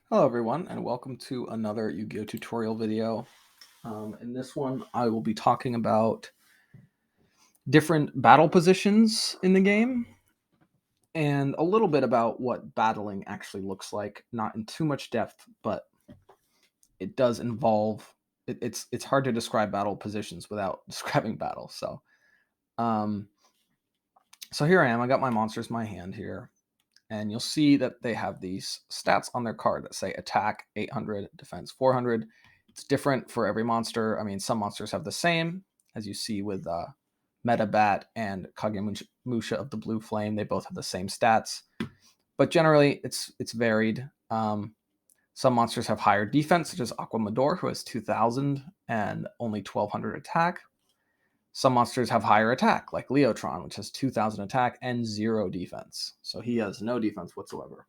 Hello everyone, and welcome to another Yu-Gi-Oh tutorial video. In this one, I will be talking about different battle positions in the game and a little bit about what battling actually looks like. Not in too much depth, but it does involve. It's hard to describe battle positions without describing battle. Um, so here I am. I got my monsters in my hand here, and you'll see that they have these stats on their card that say attack 800, defense 400. It's different for every monster. I mean, some monsters have the same, as you see with Metabat and Kagemusha of the Blue Flame. They both have the same stats, but generally it's varied. Some monsters have higher defense, such as Aquamador, who has 2,000 and only 1,200 attack. Some monsters have higher attack, like Leotron, which has 2,000 attack and 0 defense. So he has no defense whatsoever.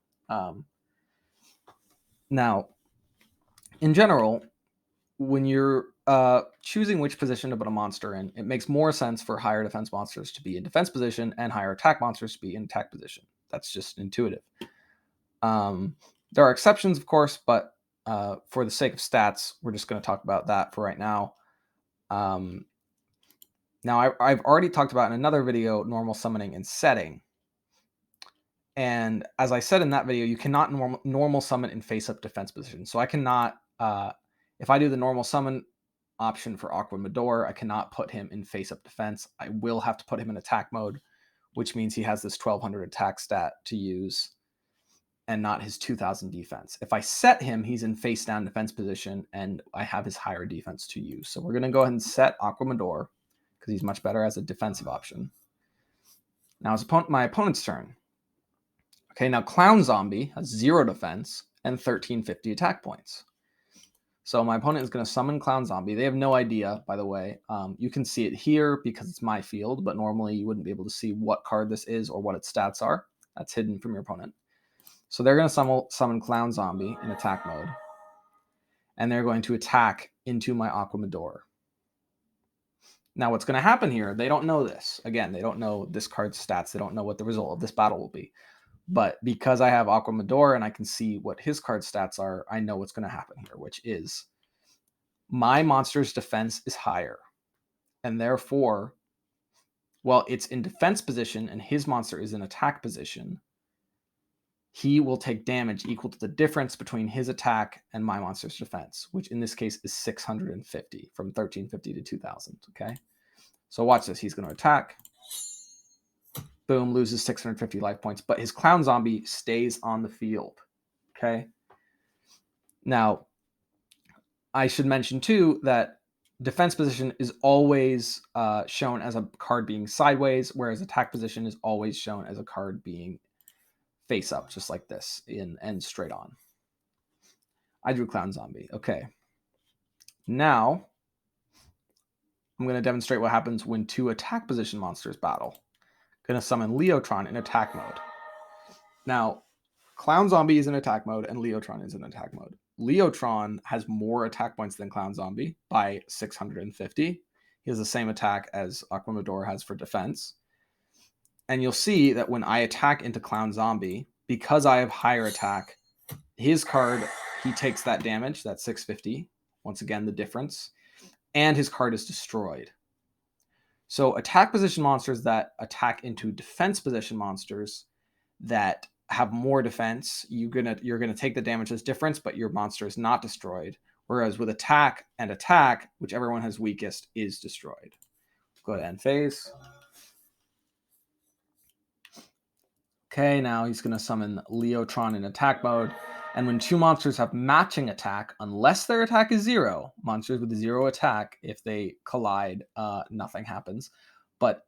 Now, in general, when you're choosing which position to put a monster in, it makes more sense for higher defense monsters to be in defense position and higher attack monsters to be in attack position. That's just intuitive. There are exceptions, of course, but for the sake of stats, we're just going to talk about that for right now. Now, I've already talked about in another video normal summoning and setting. And as I said in that video, you cannot normal summon in face-up defense position. So I cannot, if I do the normal summon option for Aquamador, I cannot put him in face-up defense. I will have to put him in attack mode, which means he has this 1,200 attack stat to use and not his 2,000 defense. If I set him, he's in face-down defense position, and I have his higher defense to use. So we're going to go ahead and set Aquamador, because he's much better as a defensive option. Now it's my opponent's turn. Okay, now Clown Zombie has 0 defense and 1,350 attack points. So my opponent is going to summon Clown Zombie. They have no idea, by the way. You can see it here because it's my field, but normally you wouldn't be able to see what card this is or what its stats are. That's hidden from your opponent. So they're going to summon Clown Zombie in attack mode, and they're going to attack into my Aquamador. Now, what's going to happen here, they don't know this. Again, they don't know this card's stats. They don't know what the result of this battle will be. But because I have Aquamador and I can see what his card stats are, I know what's going to happen here, which is my monster's defense is higher. And therefore, while it's in defense position and his monster is in attack position, he will take damage equal to the difference between his attack and my monster's defense, which in this case is 650 from 1,350 to 2,000. Okay. So watch this. He's going to attack. Boom, loses 650 life points, but his Clown Zombie stays on the field. Okay. Now, I should mention too that defense position is always shown as a card being sideways, whereas attack position is always shown as a card being face up, just like this, and straight on. I drew Clown Zombie. Okay. Now, I'm going to demonstrate what happens when 2 attack position monsters battle. I'm going to summon Leotron in attack mode. Now, Clown Zombie is in attack mode and Leotron is in attack mode. Leotron has more attack points than Clown Zombie by 650. He has the same attack as Aquamador has for defense. And you'll see that when I attack into Clown Zombie, because I have higher attack, his card, he takes that damage, that 650. Once again, the difference. And his card is destroyed. So attack position monsters that attack into defense position monsters that have more defense, you're gonna take the damage as difference, but your monster is not destroyed. Whereas with attack and attack, whichever one has weakest is destroyed. Go to end phase. Okay, now he's gonna summon Leotron in attack mode. And when 2 monsters have matching attack, unless their attack is 0, monsters with 0 attack, if they collide, nothing happens. But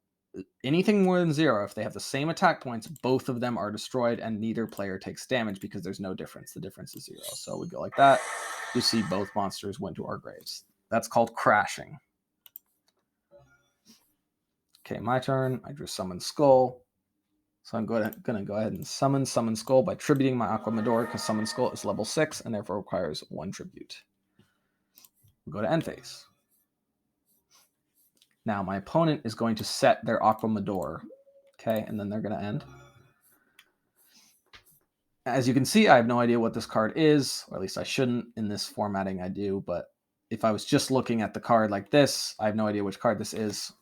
anything more than 0, if they have the same attack points, both of them are destroyed and neither player takes damage because there's no difference. The difference is 0. So we go like that. You see both monsters went to our graves. That's called crashing. Okay, my turn. I drew Summon Skull. So I'm going to go ahead and summon Skull by tributing my Aquamador because Summon Skull is level 6 and therefore requires 1 tribute. We'll go to end phase. Now my opponent is going to set their Aquamador. Okay, and then they're going to end. As you can see, I have no idea what this card is, or at least I shouldn't. In this formatting I do, but if I was just looking at the card like this, I have no idea which card this is.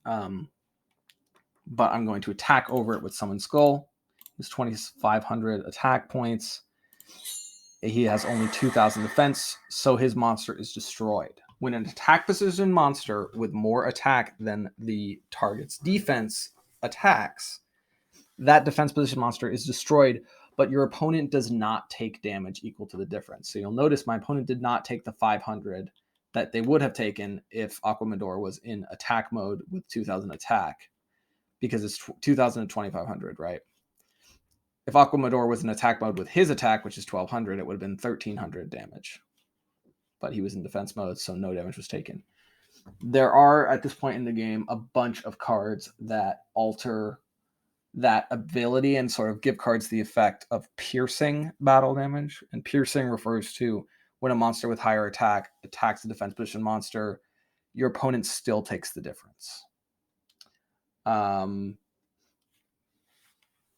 But I'm going to attack over it with Summon Skull. It's 2,500 attack points. He has only 2,000 defense, so his monster is destroyed. When an attack position monster with more attack than the target's defense attacks, that defense position monster is destroyed, but your opponent does not take damage equal to the difference. So you'll notice my opponent did not take the 500 that they would have taken if Aquamador was in attack mode with 2,000 attack, because it's 2,000 and 2,500, right? If Aquamador was in attack mode with his attack, which is 1,200, it would have been 1,300 damage. But he was in defense mode, so no damage was taken. There are, at this point in the game, a bunch of cards that alter that ability and sort of give cards the effect of piercing battle damage. And piercing refers to when a monster with higher attack attacks a defense position monster, your opponent still takes the difference.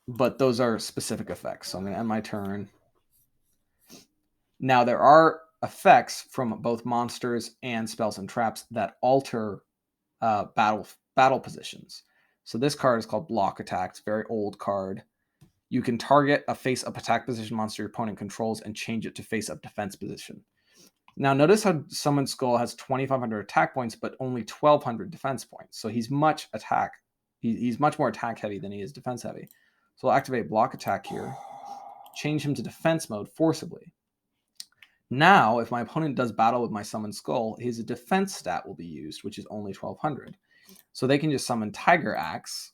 But those are specific effects. So I'm going to end my turn. Now, there are effects from both monsters and spells and traps that alter battle positions. So this card is called Block Attack. It's a very old card. You can target a face-up attack position monster your opponent controls and change it to face-up defense position. Now, notice how Summon Skull has 2,500 attack points, but only 1,200 defense points. So he's much more attack heavy than he is defense heavy. So I'll activate Block Attack here, change him to defense mode forcibly. Now, if my opponent does battle with my Summon Skull, his defense stat will be used, which is only 1,200. So they can just summon Tiger Axe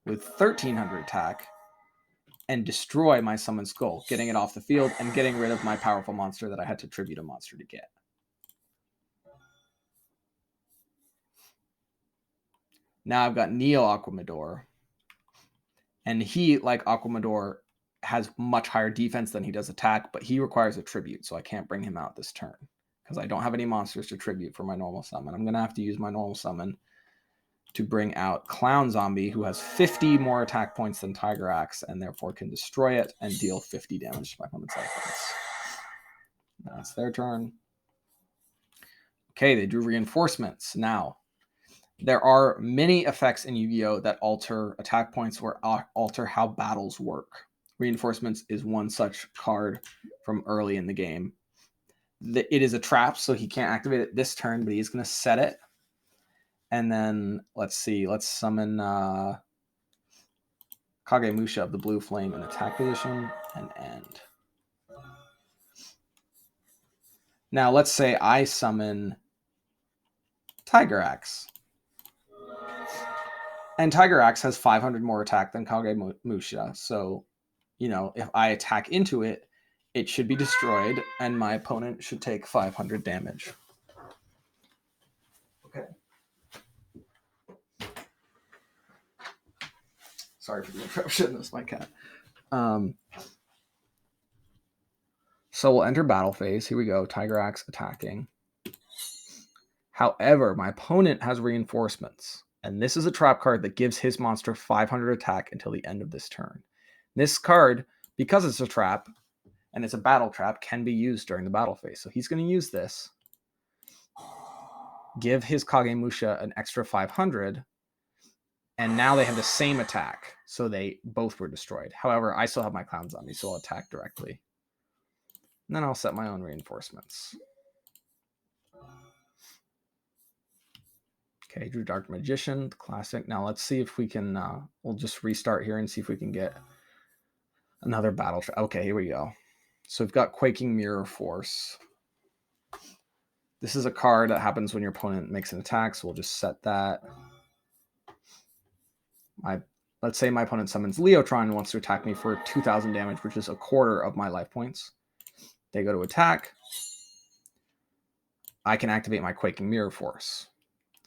with 1,300 attack and destroy my Summon Skull, getting it off the field and getting rid of my powerful monster that I had to tribute a monster to get. Now I've got Neo Aquamador. And he, like Aquamador, has much higher defense than he does attack, but he requires a tribute, so I can't bring him out this turn because I don't have any monsters to tribute for my normal summon. I'm going to have to use my normal summon to bring out Clown Zombie, who has 50 more attack points than Tiger Axe, and therefore can destroy it and deal 50 damage to my opponent's life points. Now it's their turn. Okay, they drew reinforcements. Now, there are many effects in Yu-Gi-Oh! That alter attack points or alter how battles work. Reinforcements is one such card from early in the game. It is a trap, so he can't activate it this turn, but he's going to set it. And then, let's see, let's summon Kagemusha of the Blue Flame in attack position and end. Now, let's say I summon Tiger Axe. And Tiger Axe has 500 more attack than Kagemusha, so, you know, if I attack into it, it should be destroyed, and my opponent should take 500 damage. Okay. Sorry for the interruption. That's my cat. So we'll enter battle phase. Here we go. Tiger Axe attacking. However, my opponent has reinforcements, and this is a trap card that gives his monster 500 attack until the end of this turn. This card, because it's a trap, and it's a battle trap, can be used during the battle phase. So he's going to use this, give his Kagemusha an extra 500, and now they have the same attack. So they both were destroyed. However, I still have my Clown Zombie, so I'll attack directly. And then I'll set my own reinforcements. Okay, drew Dark Magician, classic. Now let's see if we can, we'll just restart here and see if we can get another battle. Okay, here we go. So we've got Quaking Mirror Force. This is a card that happens when your opponent makes an attack, so we'll just set that. Let's say my opponent summons Leotron and wants to attack me for 2,000 damage, which is a quarter of my life points. They go to attack. I can activate my Quaking Mirror Force.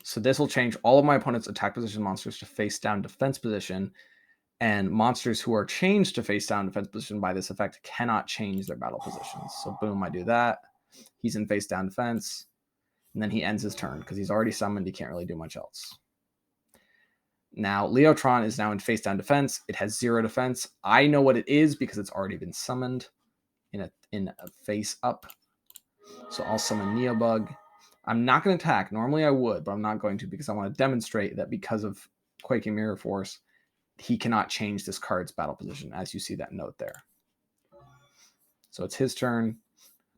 So this will change all of my opponent's attack position monsters to face down defense position, and monsters who are changed to face down defense position by this effect cannot change their battle positions. So boom, I do that. He's in face down defense, and then he ends his turn because he's already summoned. He can't really do much else. Now, Leotron is now in face down defense. It has 0 defense. I know what it is because it's already been summoned in a face up. So I'll summon Neobug. I'm not going to attack. Normally I would, but I'm not going to because I want to demonstrate that because of Quaking Mirror Force, he cannot change this card's battle position, as you see that note there. So it's his turn.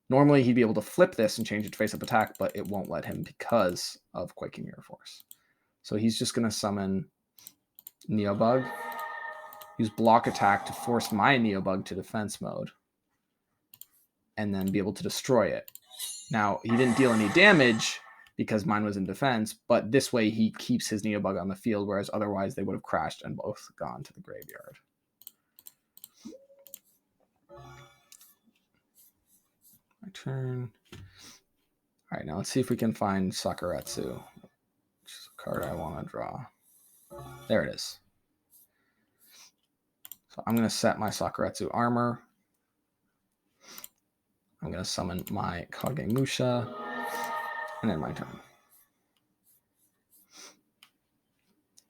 Normally he'd be able to flip this and change it to face up attack, but it won't let him because of Quaking Mirror Force. So he's just going to summon Neobug, use block attack to force my Neobug to defense mode, and then be able to destroy it. Now, he didn't deal any damage because mine was in defense, but this way he keeps his Neobug on the field, whereas otherwise they would have crashed and both gone to the graveyard. My turn. All right, now let's see if we can find Sakuretsu, which is a card I want to draw. There it is. So I'm going to set my Sakuretsu armor. I'm going to summon my Kagemusha, and then my turn.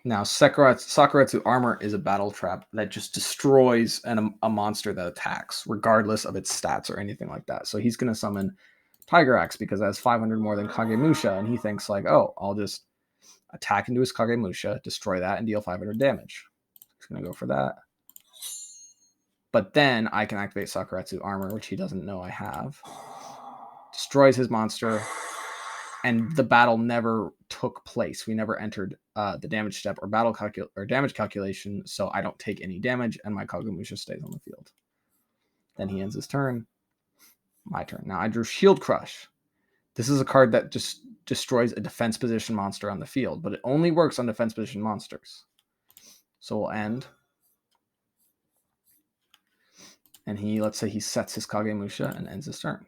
Now, Sakuretsu armor is a battle trap that just destroys a monster that attacks, regardless of its stats or anything like that. So he's going to summon Tiger Axe because it has 500 more than Kagemusha, and he thinks like, oh, I'll just attack into his Kagemusha, destroy that, and deal 500 damage. He's going to go for that. But then I can activate Sakuretsu armor, which he doesn't know I have. Destroys his monster, and the battle never took place. We never entered the damage step or damage calculation, so I don't take any damage, and my Kagemusha stays on the field. Then he ends his turn. My turn. Now I drew Shield Crush. This is a card that just destroys a defense position monster on the field, but it only works on defense position monsters. So we'll end. And let's say he sets his Kagemusha and ends his turn.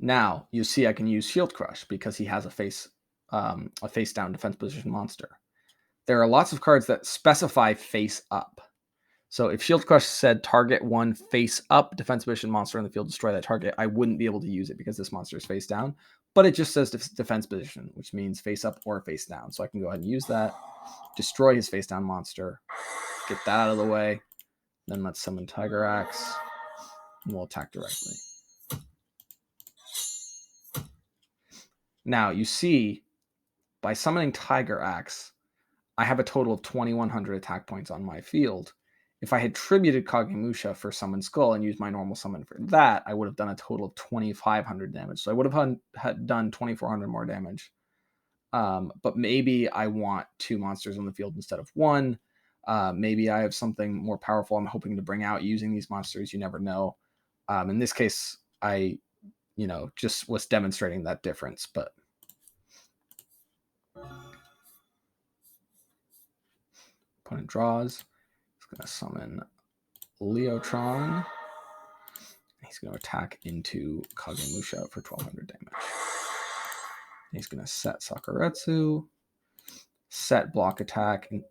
Now you see I can use Shield Crush because he has a face down defense position monster. There are lots of cards that specify face up. So if Shield Crush said target one face up defense position monster on the field, destroy that target, I wouldn't be able to use it because this monster is face down. But it just says defense position, which means face up or face down. So I can go ahead and use that, destroy his face down monster, get that out of the way. Then let's summon Tiger Axe, and we'll attack directly. Now you see, by summoning Tiger Axe, I have a total of 2,100 attack points on my field. If I had tributed Kagemusha for Summon Skull and used my normal summon for that, I would have done a total of 2,500 damage. So I would have done 2,400 more damage. But maybe I want 2 monsters on the field instead of 1. Maybe I have something more powerful I'm hoping to bring out using these monsters. You never know. In this case, I just was demonstrating that difference. But opponent draws. Going to summon Leotron. He's going to attack into Kagemusha for 1,200 damage. He's going to set Sakuretsu, set block attack, and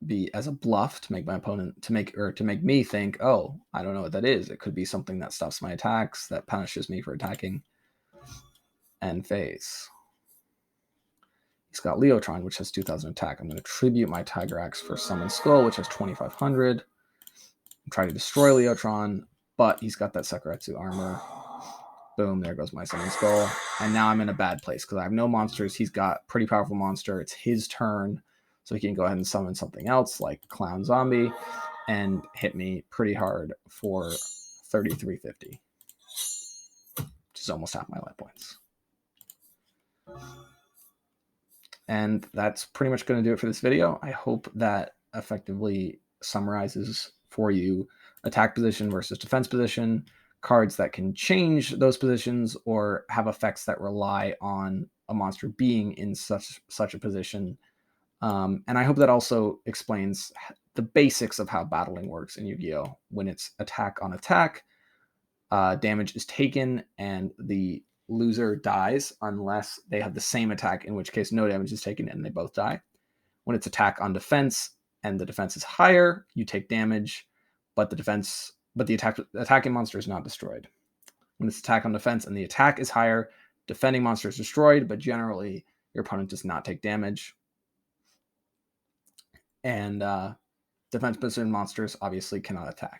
be as a bluff to make my opponent to make me think, oh, I don't know what that is. It could be something that stops my attacks, that punishes me for attacking. And face. He's got Leotron, which has 2,000 attack. I'm going to tribute my Tiger Axe for Summon Skull, which has 2,500. Try to destroy Leotron, but he's got that Sakuretsu armor. Boom, there goes my Summon Skull. And now I'm in a bad place because I have no monsters. He's got pretty powerful monster. It's his turn, so he can go ahead and summon something else like Clown Zombie and hit me pretty hard for 3,350, which is almost half my life points. And that's pretty much going to do it for this video. I hope that effectively summarizes for you attack position versus defense position, cards that can change those positions or have effects that rely on a monster being in such a position. And I hope that also explains the basics of how battling works in Yu-Gi-Oh! When it's attack on attack, damage is taken and the loser dies unless they have the same attack, in which case no damage is taken and they both die. When it's attack on defense and the defense is higher, you take damage, but the attacking monster is not destroyed. When it's attack on defense and the attack is higher, defending monster is destroyed, but generally Your opponent does not take damage. And defense position monsters obviously cannot attack.